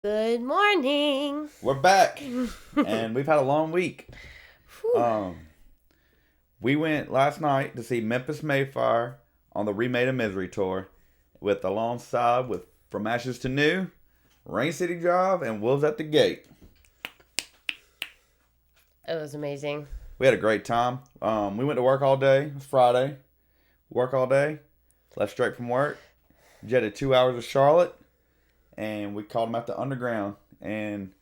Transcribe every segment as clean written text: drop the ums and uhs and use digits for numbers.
Good morning. We're back, and we've had a long week. We went last night to see Memphis May Fire on the Remade Misery tour, alongside with From Ashes to New, Rain City Drive, and Wolves at the Gate. It was amazing. We had a great time. We went to work all day. It was Friday. Work all day. Left straight from work. Jetted 2 hours to Charlotte. And we called them at the Underground. And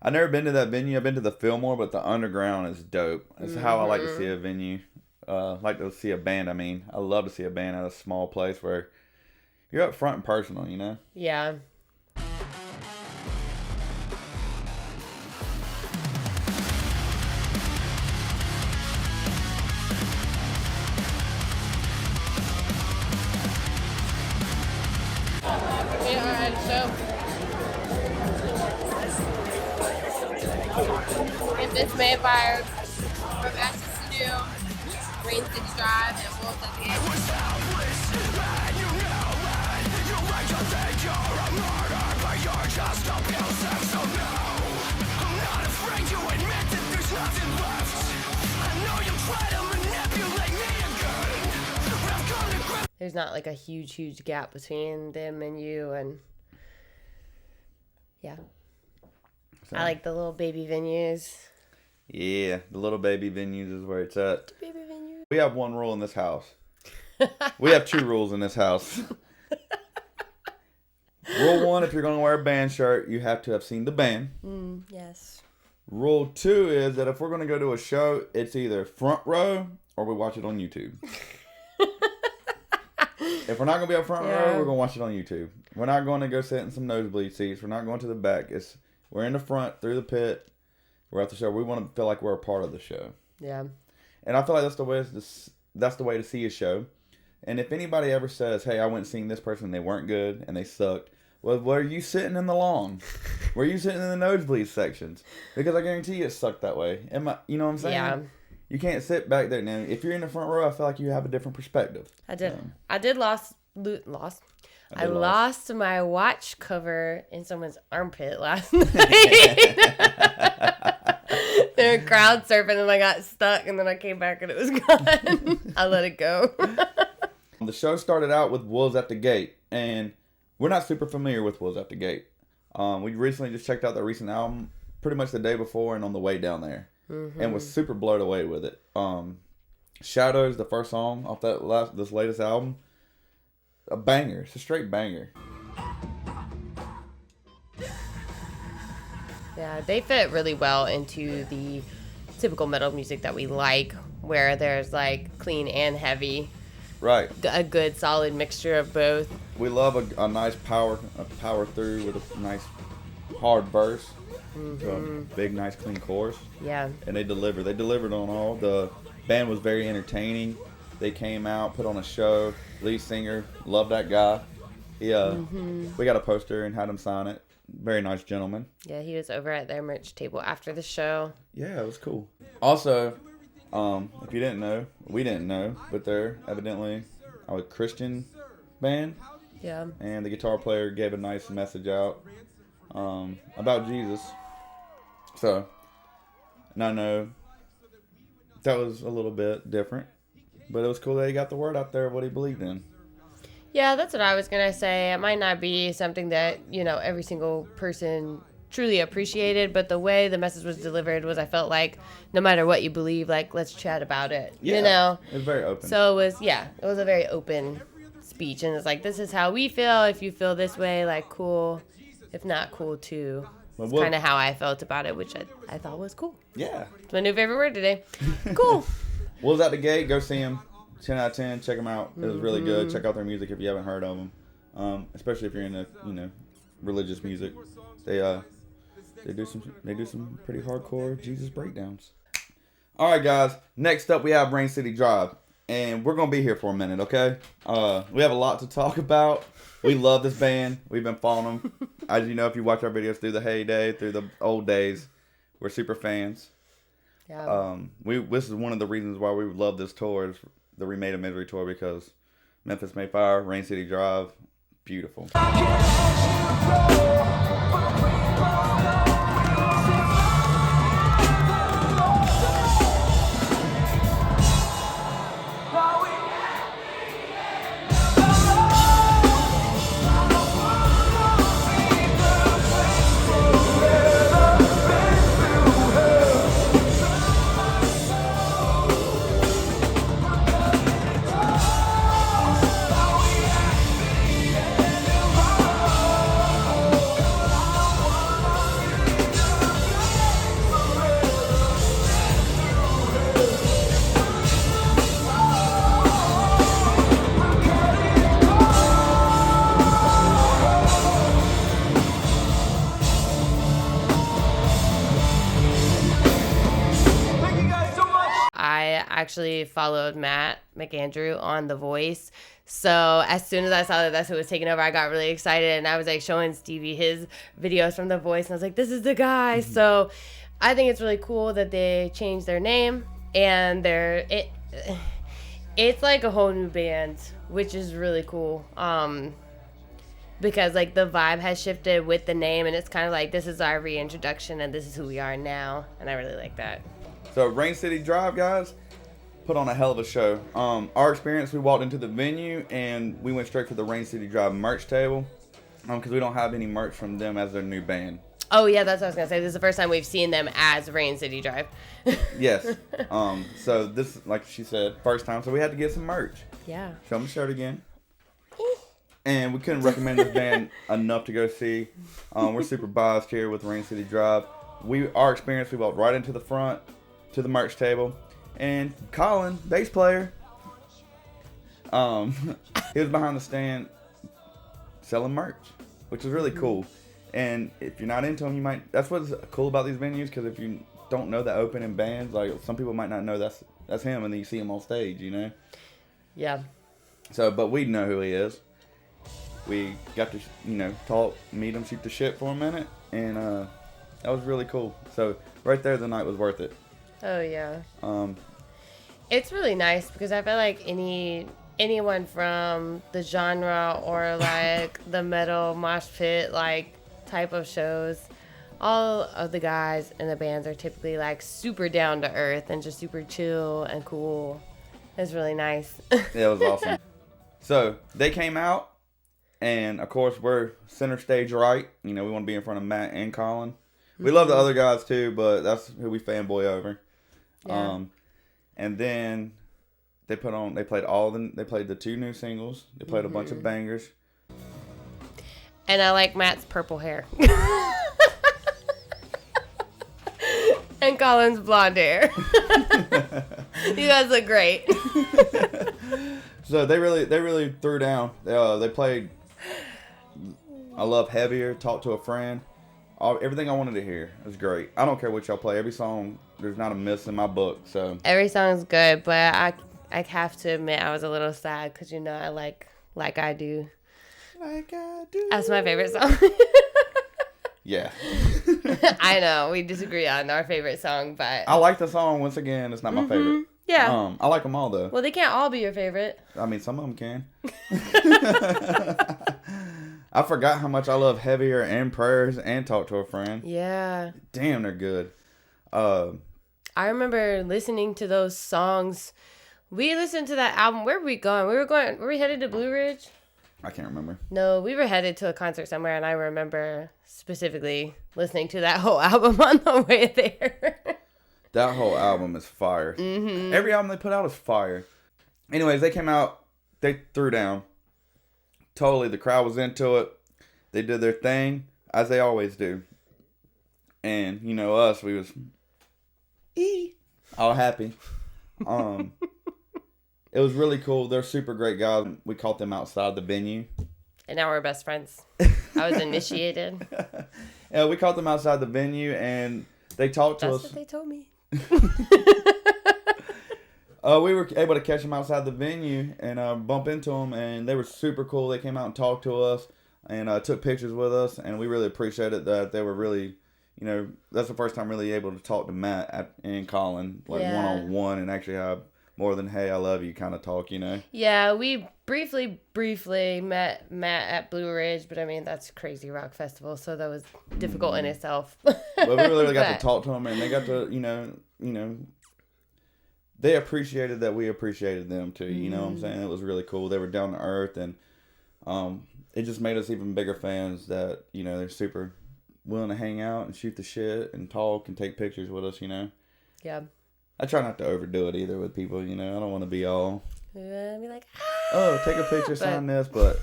I've never been to that venue. I've been to the Fillmore, but the Underground is dope. That's how I like to see a venue. Like to see a band, I love to see a band at a small place where you're up front and personal, you know? Yeah. Memphis May Fire, From Ashes to New, Rain City Drive, and Wolves at the Gate. There's not like a huge gap between them and you, and yeah. I like the little baby venues. Yeah, the little baby venues is where it's at. Baby venues. We have one rule in this house. We have two rules in this house. Rule 1, if you're going to wear a band shirt, you have to have seen the band. Yes. Rule 2 is that if we're going to go to a show, it's either front row or we watch it on YouTube. If we're not going to be up front row, we're going to watch it on YouTube. We're not going to go sit in some nosebleed seats. We're not going to the back. We're in the front, through the pit. We're at the show. We want to feel like we're a part of the show. Yeah. And I feel like that's the way to see a show. And if anybody ever says, hey, I went and seen this person and they weren't good and they sucked, well, were you sitting in the lawn? Were you sitting in the nosebleed sections? Because I guarantee you it sucked that way. You know what I'm saying? Yeah. You can't sit back there. Now, if you're in the front row, I feel like you have a different perspective. I lost my watch cover in someone's armpit last night. They were crowd surfing and I got stuck, and then I came back and it was gone. I let it go. The show started out with Wolves at the Gate, and we're not super familiar with Wolves at the Gate. We recently just checked out their recent album pretty much the day before and on the way down there, and was super blown away with it. Shadows, the first song off this latest album, a banger. It's a straight banger. Yeah, they fit really well into the typical metal music that we like, where there's like clean and heavy. Right. A good solid mixture of both. We love a nice power through with a nice hard verse. So big, nice, clean chorus. Yeah. And they delivered. They delivered on all. The band was very entertaining. They came out, put on a show. Lead singer, love that guy. We got a poster and had him sign it. Very nice gentleman. Yeah, he was over at their merch table after the show. Yeah, it was cool. Also, if you didn't know, we didn't know, but they're evidently a Christian band. Yeah. And the guitar player gave a nice message out about Jesus. So, and I know that was a little bit different, but it was cool that he got the word out there of what he believed in. Yeah, that's what I was going to say. It might not be something that, every single person truly appreciated, but the way the message was delivered was, I felt like, no matter what you believe, like, let's chat about it, Yeah, it was very open. So it was a very open speech, and it's like, this is how we feel. If you feel this way, like, cool. If not, cool, too. It's kind of how I felt about it, which I thought was cool. Yeah. It's my new favorite word today. Cool. Wolves at the Gate, go see him. 10 out of 10. Check them out. It was really good. Check out their music if you haven't heard of them, especially if you're into religious music. They do some pretty hardcore Jesus breakdowns. All right, guys. Next up, we have Rain City Drive, and we're gonna be here for a minute. Okay. We have a lot to talk about. We love this band. We've been following them. As you know, if you watch our videos through the heyday, through the old days, we're super fans. Yeah. This is one of the reasons why we love this tour, is the Remade Misery tour, because Memphis May Fire, Rain City Drive, beautiful. actually followed Matt McAndrew on The Voice. So as soon as I saw that that's who was taking over, I got really excited, and I was like showing Stevie his videos from The Voice, and I was like, this is the guy. So I think it's really cool that they changed their name, and it's like a whole new band, which is really cool. Because like the vibe has shifted with the name, and it's kind of like, this is our reintroduction and this is who we are now, and I really like that. So Rain City Drive, guys, put on a hell of a show. Our experience, we walked into the venue and we went straight for the Rain City Drive merch table, because we don't have any merch from them as their new band. Oh yeah, that's what I was gonna say. This is the first time we've seen them as Rain City Drive. Yes. So this, like she said, first time, so we had to get some merch. Yeah. Show them the shirt again. And we couldn't recommend this band enough to go see. We're super biased here with Rain City Drive. Our experience, we walked right into the front to the merch table, and Colin, bass player, he was behind the stand selling merch, which was really cool. And if you're not into him, you might. That's what's cool about these venues, because if you don't know the opening bands, like some people might not know that's him, and then you see him on stage, you know. Yeah. So, but we know who he is. We got to, talk, meet him, shoot the shit for a minute, and that was really cool. So right there, the night was worth it. Oh yeah. It's really nice because I feel like anyone from the genre or like the metal mosh pit like type of shows, all of the guys in the bands are typically like super down to earth and just super chill and cool. It's really nice. Yeah, it was awesome. So they came out, and of course we're center stage right. We want to be in front of Matt and Colin. We love the other guys too, but that's who we fanboy over. Yeah. And then they played the 2 new singles. They played a bunch of bangers. And I like Matt's purple hair. And Colin's blonde hair. You guys look great. So they really threw down. They played I Love Heavier, Talk to a Friend. Everything I wanted to hear. It was great. I don't care what y'all play. Every song, there's not a miss in my book. So every song's good, but I have to admit I was a little sad because I like I Do. Like I Do. That's my favorite song. Yeah. I know we disagree on our favorite song, but I like the song. Once again, it's not my favorite. Yeah. I like them all though. Well, they can't all be your favorite. I mean, some of them can. I forgot how much I love Heavier and Prayers and Talk to a Friend. Yeah. Damn, they're good. I remember listening to those songs. We listened to that album. Where were we going? Were we headed to Blue Ridge? I can't remember. No, we were headed to a concert somewhere, and I remember specifically listening to that whole album on the way there. That whole album is fire. Mm-hmm. Every album they put out is fire. Anyways, they came out. They threw down. Totally, the crowd was into it. They did their thing, as they always do. And, us, we was all happy. It was really cool. They're super great guys. We caught them outside the venue. And now we're best friends. I was initiated. Yeah, we caught them outside the venue, and they talked to us. That's what they told me. We were able to catch them outside the venue and bump into them, and they were super cool. They came out and talked to us and took pictures with us, and we really appreciated that. They were really, that's the first time really able to talk to Matt and Colin, one-on-one, and actually have more than, hey, I love you kind of talk, Yeah, we briefly met Matt at Blue Ridge, but I mean, that's Crazy Rock Festival, so that was difficult in itself. But we really got to talk to them, and they got to, they appreciated that we appreciated them too. You know what I'm saying? It was really cool. They were down to earth, and it just made us even bigger fans that, they're super willing to hang out and shoot the shit and talk and take pictures with us, Yeah. I try not to overdo it either with people, I don't want to be all... be like, oh, take a picture, sign this, but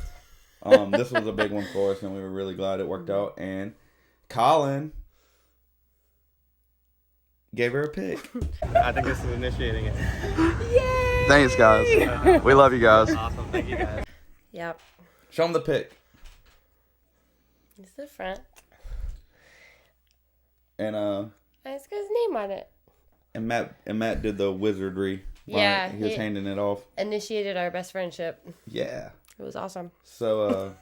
this was a big one for us, and we were really glad it worked out. And Colin gave her a pic. I think this is initiating it. yay! Thanks, guys. We love you guys. Awesome, thank you guys. Yep. Show them the pic. It's the front. And it's got his name on it. Matt did the wizardry Yeah, he was handing it off. Initiated our best friendship. Yeah. It was awesome. So,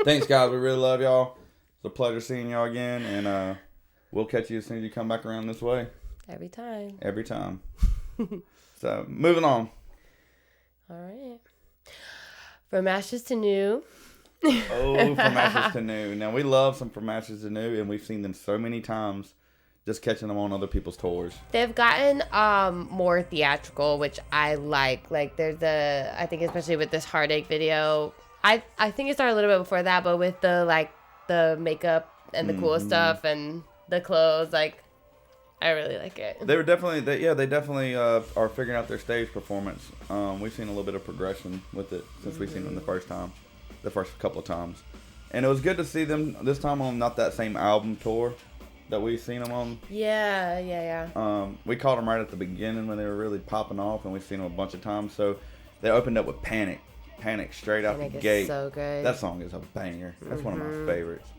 thanks, guys. We really love y'all. It's a pleasure seeing y'all again, and we'll catch you as soon as you come back around this way. Every time. Every time. So, moving on. All right. From ashes to new. Oh, from ashes to new. Now, we love some from ashes to new, and we've seen them so many times. Just catching them on other people's tours. They've gotten more theatrical, which I like. Like there's I think especially with this Heartache video, I think it started a little bit before that, but with the makeup and the cool stuff and the clothes, like I really like it. They definitely are figuring out their stage performance. We've seen a little bit of progression with it since we've seen them the first couple of times, and it was good to see them this time on not that same album tour that we've seen them on. Yeah. We caught them right at the beginning when they were really popping off, and we've seen them a bunch of times. So they opened up with Panic straight out the gate. So good. That song is a banger. That's one of my favorites.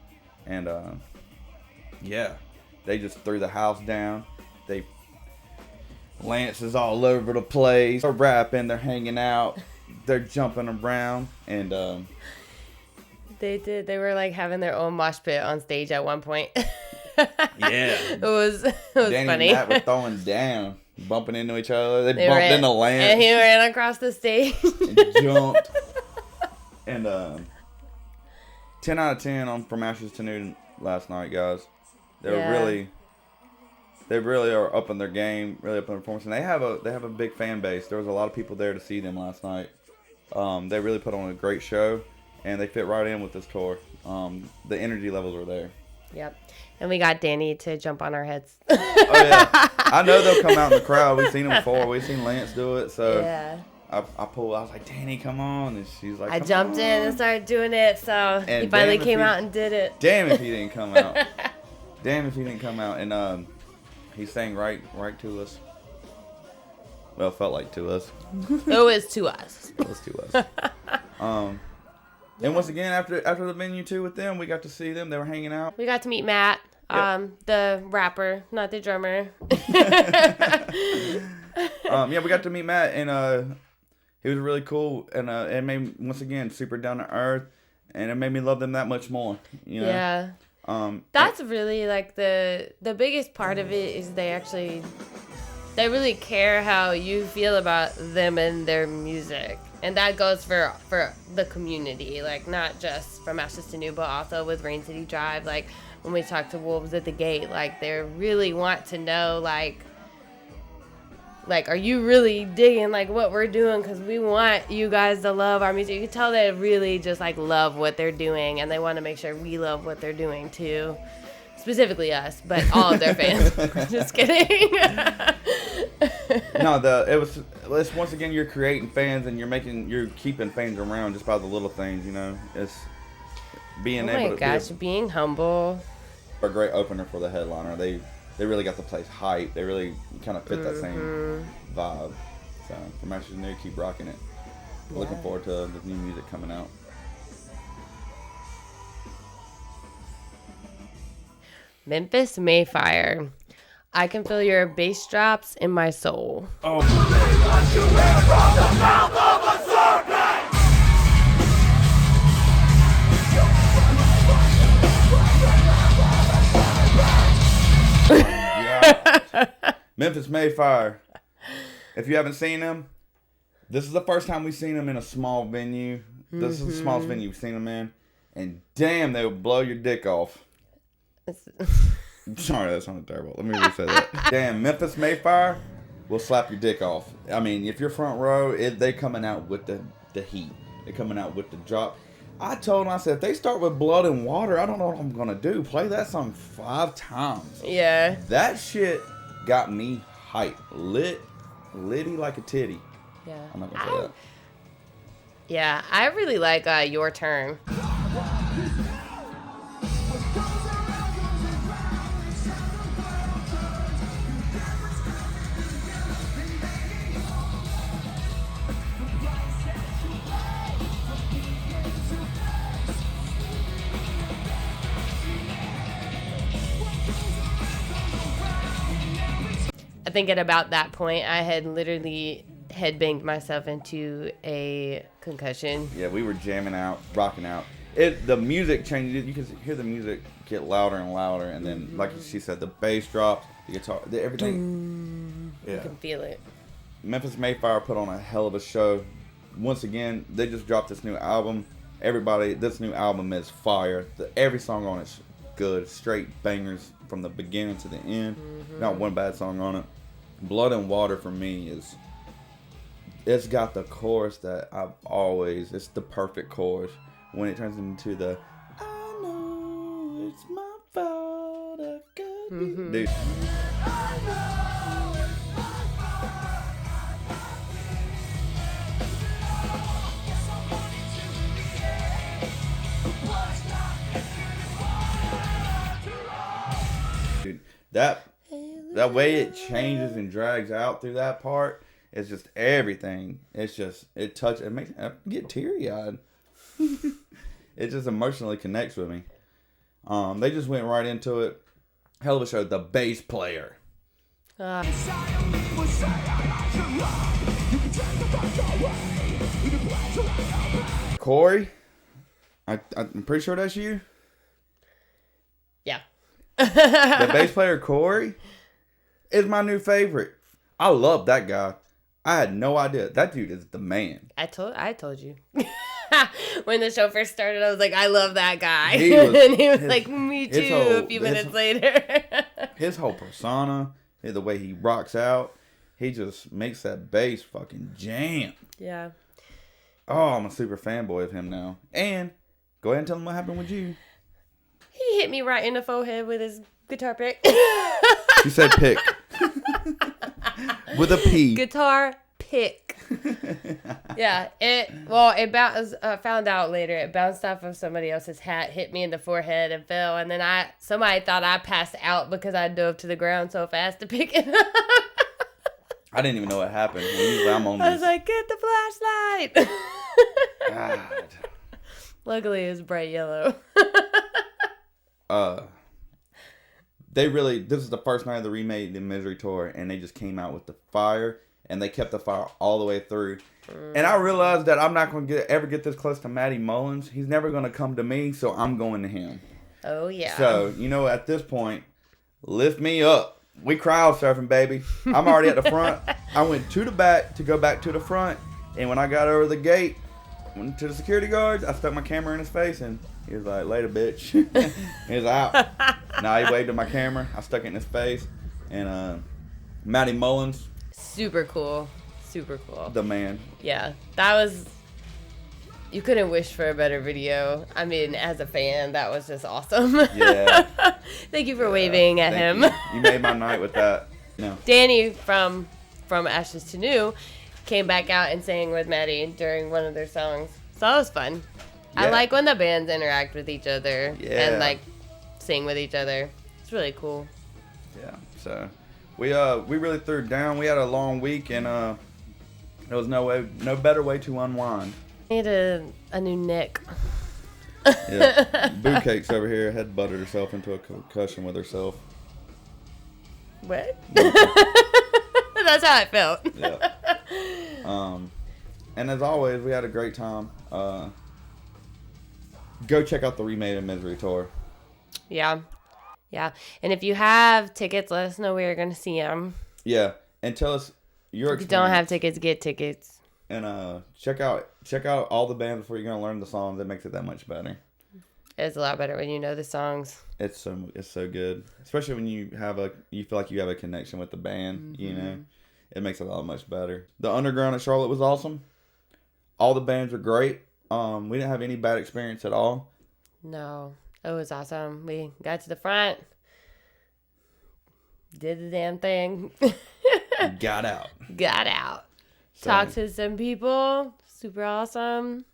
And they just threw the house down. Lance is all over the place. They're rapping, they're hanging out, they're jumping around, and they did. They were like having their own mosh pit on stage at one point. Yeah. It was Danny funny. and Matt were throwing down, bumping into each other. They bumped into Lance. And he ran across the stage. And jumped. And 10 out of 10 on From Ashes to New last night, guys. They really are up in their game, really up in their performance. And they have a big fan base. There was a lot of people there to see them last night. They really put on a great show, and they fit right in with this tour. The energy levels were there. Yep. And we got Danny to jump on our heads. Oh, yeah. I know they'll come out in the crowd. We've seen them before. We've seen Lance do it. So yeah. I was like, Danny, come on. And she's like, I jumped in and started doing it. So and he finally came out and did it. Damn if he didn't come out. Damn if he didn't come out. And he sang right to us. Well, it felt like to us. It was to us. It was to us. And once again, after the venue too with them, we got to see them. They were hanging out. We got to meet Matt, the rapper, not the drummer. We got to meet Matt, and he was really cool, and it made me, once again, super down to earth, and it made me love them that much more. You know? Yeah. That's really like the biggest part of it is they really care how you feel about them and their music. And that goes for the community, like not just From Ashes to New, but also with Rain City Drive. Like when we talk to Wolves at the Gate, like they really want to know, like are you really digging like what we're doing? Because we want you guys to love our music. You can tell they really just like love what they're doing, and they want to make sure we love what they're doing too. Specifically us, but all of their fans. Just kidding. No, it's once again, you're creating fans, and you're keeping fans around just by the little things, you know. It's being able to being humble. A great opener for the headliner. They really got the place hyped. They really kind of fit that same vibe. So From Ashes to New, keep rocking it. Yeah. Looking forward to the new music coming out. Memphis May Fire. I can feel your bass drops in my soul. Oh. Yeah. Memphis May Fire. If you haven't seen them, this is the first time we've seen them in a small venue. This is the smallest venue we've seen them in. And damn, they will blow your dick off. Sorry, that sounded terrible. Let me re-say that. Damn, Memphis May Fire will slap your dick off. I mean, if you're front row, they coming out with the heat. They're coming out with the drop. I told them, I said, if they start with Blood and Water, I don't know what I'm going to do. Play that song 5 times. Yeah. That shit got me hyped. Litty like a titty. Yeah. I'm not going to say that. Yeah, I really like Your Turn. think at about that point, I had literally headbanged myself into a concussion. Yeah, we were jamming out, rocking out. The music changed. You could hear the music get louder and louder, and then, like she said, the bass drops, the guitar, everything. You can feel it. Memphis May Fire put on a hell of a show. Once again, they just dropped this new album. This new album is fire. Every song on it's good, straight bangers from the beginning to the end. Not one bad song on it. Blood and Water for me it's got the chorus that it's the perfect chorus. When it turns into the I know it's my fault, I could be. Dude. Dude, that way it changes and drags out through that part, it's just everything. It makes me get teary-eyed. It just emotionally connects with me. They just went right into it. Hell of a show. The bass player. Corey, I'm pretty sure that's you. Yeah. The bass player Corey is my new favorite. I love that guy. I had no idea. That dude is the man. I told you. When the show first started, I was like, I love that guy. And he was like, me too, a few minutes later. His whole persona, the way he rocks out, he just makes that bass fucking jam. Yeah. Oh, I'm a super fanboy of him now. And go ahead and tell him what happened with you. He hit me right in the forehead with his guitar pick. You said pick. With a P. Guitar pick. Yeah, it bounced. Found out later. It bounced off of somebody else's hat, hit me in the forehead, and fell. And then somebody thought I passed out because I dove to the ground so fast to pick it up. I didn't even know what happened. Usually I'm on this. I was like, get the flashlight. God. Luckily, it was bright yellow. This is the first night of the Remade in Misery tour, and they just came out with the fire. And they kept the fire all the way through. And I realized that I'm not going to ever get this close to Matty Mullins. He's never going to come to me, so I'm going to him. Oh, yeah. So, at this point, lift me up. We crowd surfing, baby. I'm already at the front. I went to the back to go back to the front. And when I got over the gate, went to the security guards, I stuck my camera in his face, and he was like, later, bitch. He was out. Now he waved at my camera. I stuck it in his face. And Matty Mullins. Super cool. The man. Yeah, that was... You couldn't wish for a better video. I mean, as a fan, that was just awesome. Yeah. Thank you for waving at him. You made my night with that. No. Danny from Ashes to New came back out and sang with Maddie during one of their songs. So that was fun. Yeah. I like when the bands interact with each other and sing with each other. It's really cool. Yeah. So we really threw it down. We had a long week, and there was no better way to unwind. I need a new neck. Yeah. Boo Cakes over here had buttered herself into a concussion with herself. What? That's how I felt. Yeah. And as always, we had a great time. Go check out the Remade in Misery tour. Yeah. And if you have tickets, let us know where you're going to see them. Yeah. And tell us your experience. If you don't have tickets, get tickets. And check out all the bands before you're going to learn the songs. It makes it that much better. It's a lot better when you know the songs. It's so good. Especially when you feel like you have a connection with the band, It makes it a lot much better. The Underground at Charlotte was awesome. All the bands were great. We didn't have any bad experience at all. No. It was awesome. We got to the front. Did the damn thing. Got out. So, talked to some people. Super awesome.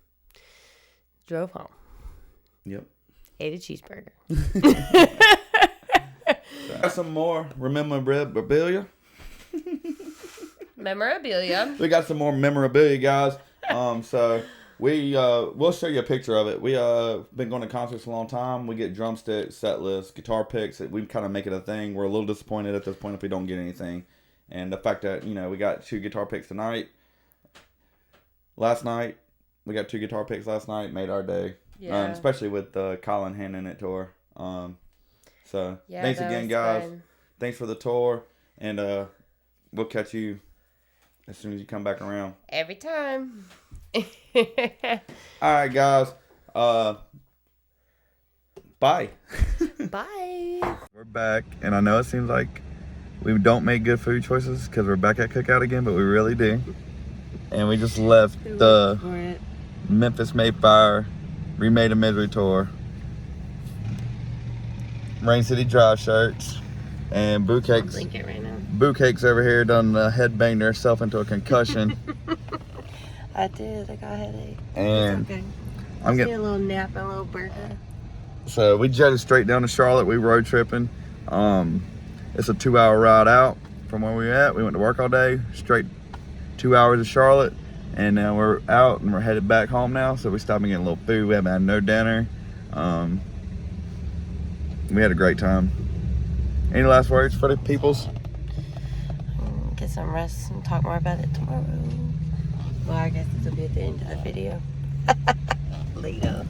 Drove home. Yep. Ate a cheeseburger. Got some more memorabilia. We got some more memorabilia, guys. So we'll show you a picture of it. We been going to concerts a long time. We get drumsticks, set lists, guitar picks. We kind of make it a thing. We're a little disappointed at this point if we don't get anything. And the fact that, you know, we got 2 guitar picks tonight. Last night, we got 2 guitar picks last night. Made our day. Yeah. Especially with Colin handing it to her. So, Yeah, thanks that again, was guys. fun. Thanks for the tour. And we'll catch you as soon as you come back around. Every time. All right, guys. Bye. Bye. We're back, and I know it seems like we don't make good food choices because we're back at Cookout again, but we really do. And we just left the Memphis May Fire Remade a Misery tour. Rain City Drive shirts and Boo Cakes. I'll link it right now. Boo Cakes over here done headbanged herself into a concussion. I did. I got a headache. And It's okay. I'm Get getting. a little nap and a little burger. So we jetted straight down to Charlotte. We road tripping. It's a 2-hour ride out from where we at. We went to work all day, straight 2 hours to Charlotte, and now we're out and we're headed back home now. So we stopped and get a little food. We haven't had no dinner. We had a great time. Any last words for the peoples? Get some rest and talk more about it tomorrow. Well, I guess this will be at the end of the video. Later.